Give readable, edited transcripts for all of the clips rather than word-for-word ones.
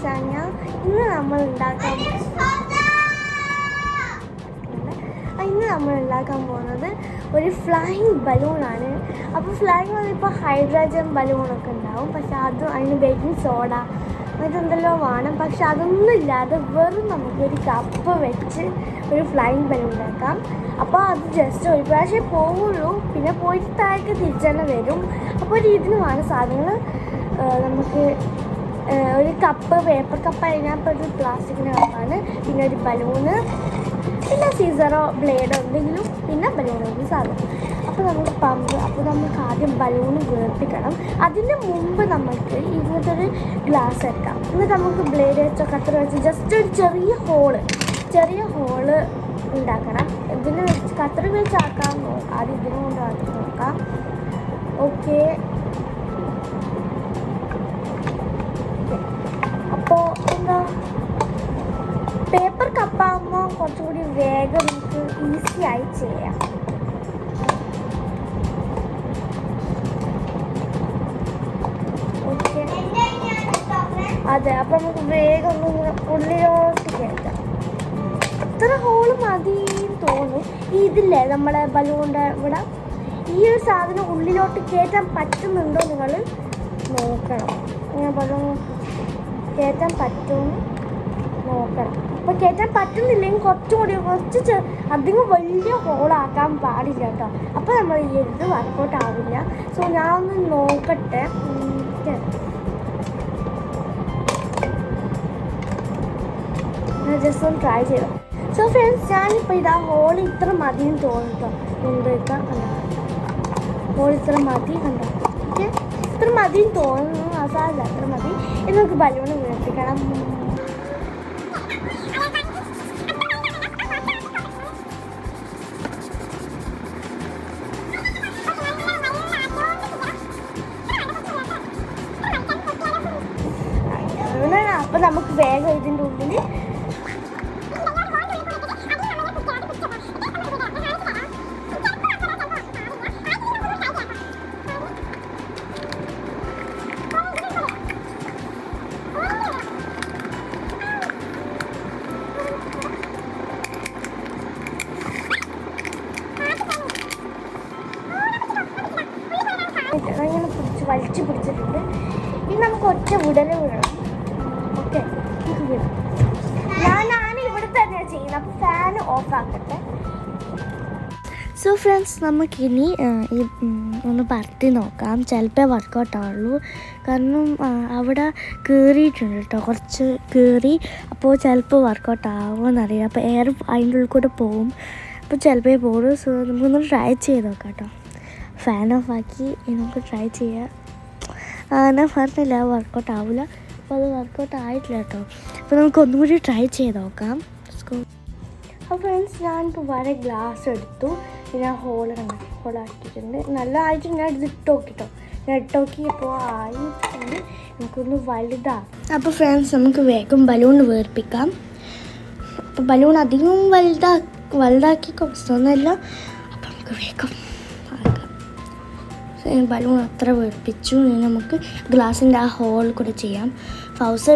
സാനിയ. ഇന്ന് നമ്മൾ ഉണ്ടാക്കാൻ പോകുന്നത് ഒരു ഫ്ലൈയിങ് ബലൂണാണ്. അപ്പോൾ ഫ്ലൈയിങ് ബലൂൺ ഇപ്പോൾ ഹൈഡ്രജൻ ബലൂണൊക്കെ ഉണ്ടാവും, പക്ഷെ അതിന് ബേക്കിംഗ് സോഡ അതെന്തെല്ലോ വേണം. പക്ഷെ അതൊന്നും ഇല്ലാതെ വെറും നമുക്കൊരു കപ്പ് വെച്ച് ഒരു ഫ്ലൈയിങ് ബലൂൺ ഉണ്ടാക്കാം. അപ്പോൾ അത് ജസ്റ്റ് ഒരു പ്രാവശ്യം പോവുള്ളൂ, പിന്നെ പോയിട്ട് താഴേക്ക് തിരിച്ചെന്നെ വരും. അപ്പോൾ ഇതിന് വേണ്ട സാധനങ്ങൾ നമുക്ക് ഒരു കപ്പ്, പേപ്പർ കപ്പ് അതിനകത്ത് ഒരു പ്ലാസ്റ്റിക്കിൻ്റെ കപ്പാണ്, പിന്നെ ഒരു ബലൂണ്, പിന്നെ സീസറോ ബ്ലേഡോ എന്തെങ്കിലും, പിന്നെ ബലൂണിൻ്റെ സാധനം. അപ്പോൾ നമുക്ക് ആദ്യം ബലൂൺ വീർപ്പിക്കണം. അതിന് മുമ്പ് നമുക്ക് ഇങ്ങനത്തെ ഒരു ഗ്ലാസ് എടുക്കാം. എന്നിട്ട് നമുക്ക് ബ്ലേഡ് വെച്ചോ കത്തർ വെച്ചോ ജസ്റ്റ് ഒരു ചെറിയ ഹോള് ഉണ്ടാക്കണം. ഇതിന് വെച്ച് കത്തർ വെച്ചാക്കാം. ആദ്യം ഇതിനെ കൊണ്ട് ആക്കി നോക്കാം. ഓക്കെ, അപ്പോൾ എന്താ പേപ്പർ കപ്പാകുമ്പോൾ കുറച്ചും കൂടി വേഗം നമുക്ക് ഈസി ആയി ചെയ്യാം. ഓക്കെ, അതെ. അപ്പം നമുക്ക് വേഗം ഒന്ന് ഉള്ളിലോട്ട് കയറ്റാം. അത്ര ഹോള് മതിയെന്ന് തോന്നും. ഇതില്ലേ നമ്മുടെ ബലൂണിൻ്റെ ഇവിടെ ഈ ഒരു സാധനം ഉള്ളിലോട്ട് കയറ്റാൻ പറ്റുന്നുണ്ടോ നിങ്ങൾ നോക്കണം. ഇങ്ങനെ ബലൂൺ കയറ്റാൻ പറ്റുമെന്ന് നോക്കണം. അപ്പോൾ കയറ്റാൻ പറ്റുന്നില്ലെങ്കിൽ കുറച്ച് അധികം വലിയ ഹോളാക്കാൻ പാടില്ല കേട്ടോ. അപ്പോൾ നമ്മൾ ഈ ഇത് വർക്കൗട്ട് ആവില്ല. സോ ഞാൻ ഒന്ന് നോക്കട്ടെ. ജസ്റ്റ് ഒന്ന് ട്രൈ ചെയ്തോ. സോ ഫ്രണ്ട്സ്, ഞാനിപ്പോൾ ഇതാ ഹോൾ ഇത്ര മതിയെന്ന് തോന്നുന്നു കേട്ടോ. ഹോൾ ഇത്ര മതി കണ്ടോ. ഓക്കെ, ഇത്ര മതിയെന്ന് തോന്നുന്നു. അസാറില്ല, അത്ര മതി. ഇനി നമുക്ക് ബലൂൺ വീർപ്പിക്കണം. അപ്പോൾ നമുക്ക് വേഗം ഇതിൻ്റെ ഉള്ളിൽ അങ്ങനെ വലിച്ചു പിടിച്ചിട്ടുണ്ട്. ഇനി നമുക്ക് ഒറ്റ വിടല് വീഴണം. ഓക്കെ, ഞാൻ ഇവിടെ തന്നെയാണ് ചെയ്യുന്നത്. അപ്പോൾ ഫാൻ ഓഫ് ആക്കട്ടെ. സോ ഫ്രണ്ട്സ്, നമുക്കിനി ഈ ഒന്ന് പറത്തി നോക്കാം. ചിലപ്പോൾ വർക്കൗട്ട് ആവുള്ളൂ, കാരണം അവിടെ കീറിയിട്ടുണ്ട് കേട്ടോ, കുറച്ച് കീറി. അപ്പോൾ ചിലപ്പോൾ വർക്കൗട്ട് ആവുമെന്നറിയാം. അപ്പോൾ എയർ അതിൻ്റെ ഉള്ളിൽ കൂടെ പോവും. അപ്പോൾ ചിലപ്പോൾ പോകും. സോ നമുക്കൊന്ന് ട്രൈ ചെയ്ത് നോക്കാം കേട്ടോ. ഫാൻ ഓഫ് ആക്കി നമുക്ക് ട്രൈ ചെയ്യാം. ഞാൻ പറഞ്ഞില്ല വർക്കൗട്ട് ആവില്ല. അപ്പോൾ അത് വർക്കൗട്ട് ആയിട്ടില്ല കേട്ടോ. അപ്പോൾ നമുക്ക് ഒന്നും കൂടി ട്രൈ ചെയ്ത് നോക്കാം. അപ്പോൾ ഫ്രണ്ട്സ്, ഞാനിപ്പോൾ വേറെ ഗ്ലാസ് എടുത്തു. ഞാൻ ഹോളാക്കിയിട്ടുണ്ട്. നല്ല ആയിട്ട് ഞാൻ ഇട്ട് നോക്കിട്ടോ. ഞാൻ ഇട്ട് നോക്കിയപ്പോൾ ആയിട്ടുണ്ട്. നമുക്കൊന്ന് വലുതാക്കാം. അപ്പോൾ ഫ്രണ്ട്സ്, നമുക്ക് വേഗം ബലൂൺ വീർപ്പിക്കാം. അപ്പോൾ ബലൂൺ അധികം വലുതാക്കി കുറച്ചൊന്നുമില്ല. അപ്പോൾ നമുക്ക് വേഗം ബലൂൺ അത്ര വീർപ്പിച്ചു. നമുക്ക് ഗ്ലാസിൻ്റെ ആ ഹോൾ കൂടെ ചെയ്യാം. ഫൗസ്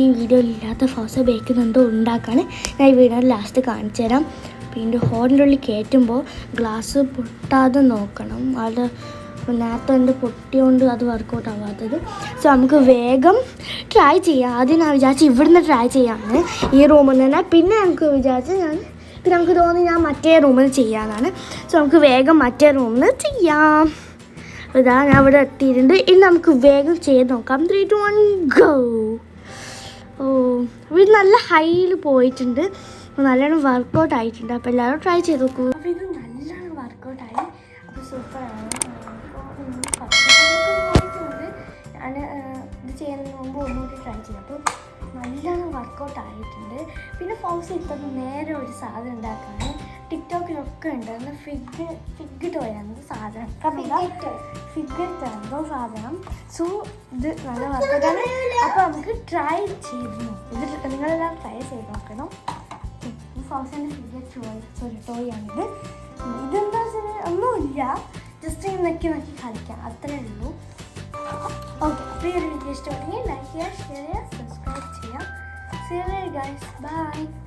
ഈ വീഡിയോയിൽ ഇല്ലാത്ത ഫൗസ് ബേക്കുന്നുണ്ടോ ഉണ്ടാക്കാൻ ഞാൻ ഈ വീഡിയോ ലാസ്റ്റ് കാണിച്ചു തരാം. പിന്നെ ഹോളിൻ്റെ ഉള്ളിൽ കയറ്റുമ്പോൾ ഗ്ലാസ് പൊട്ടാതെ നോക്കണം. അത് നേരത്തെ എൻ്റെ പൊട്ടിയോണ്ട് അത് വർക്കൗട്ട് ആവാത്തത്. സോ നമുക്ക് വേഗം ട്രൈ ചെയ്യാം. ആദ്യം ഞാൻ വിചാരിച്ചു ഇവിടുന്ന് ട്രൈ ചെയ്യാമെന്ന്, ഈ റൂമിൽ നിന്ന് തന്നെ. പിന്നെ നമുക്ക് തോന്നി ഞാൻ മറ്റേ റൂമിൽ ചെയ്യാമെന്നാണ്. സോ നമുക്ക് വേഗം മറ്റേ റൂമിൽ ചെയ്യാം. ഇതാ ഞാൻ ഇവിടെ എത്തിയിട്ടുണ്ട്. ഇനി നമുക്ക് വേഗം ചെയ്ത് നോക്കാം. 3, 2, 1 ഗോ. ഇത് നല്ല ഹൈയിൽ പോയിട്ടുണ്ട്. നല്ലോണം വർക്കൗട്ട് ആയിട്ടുണ്ട്. അപ്പോൾ എല്ലാവരും ട്രൈ ചെയ്ത് നോക്കൂ. അപ്പോൾ ഇത് നല്ലോണം വർക്കൗട്ടായി. അപ്പോൾ സൂപ്പറാണ്. ഞാൻ ഇത് ചെയ്യുന്നതിന് മുമ്പ് ഒന്നുകൂടി ട്രൈ ചെയ്തു. അപ്പോൾ നല്ലോണം വർക്കൗട്ട് ആയിട്ടുണ്ട്. പിന്നെ ഫൗസ് ഇപ്പം നേരെ ഒരു സാധനം ഉണ്ടാക്കാണ്. ടിക്ടോക്കിലൊക്കെ ഉണ്ട്. ഫിഗ് ടോയാണ് സാധനം. ഫിഗർ സാധനം. സോ ഇത് നല്ല വർക്കൗട്ടാണ്. അപ്പോൾ നമുക്ക് ട്രൈ ചെയ്ത് നോക്കാം. ഇത് നിങ്ങളെല്ലാം ട്രൈ ചെയ്ത് നോക്കണം. ഫൗസിൻ്റെ ഫിഗർ ടോയാണിത്. ഇതെന്താ വെച്ചാൽ ഒന്നുമില്ല, ജസ്റ്റ് നക്കി കളിക്കാം, അത്രേ ഉള്ളൂ. ഓക്കെ, അപ്പോൾ ഈ ഒരു വീഡിയോ ഇഷ്ടമാണെങ്കിൽ ലൈക്ക് ചെയ്യുക, ഷെയർ ചെയ്യുക. Guys, by.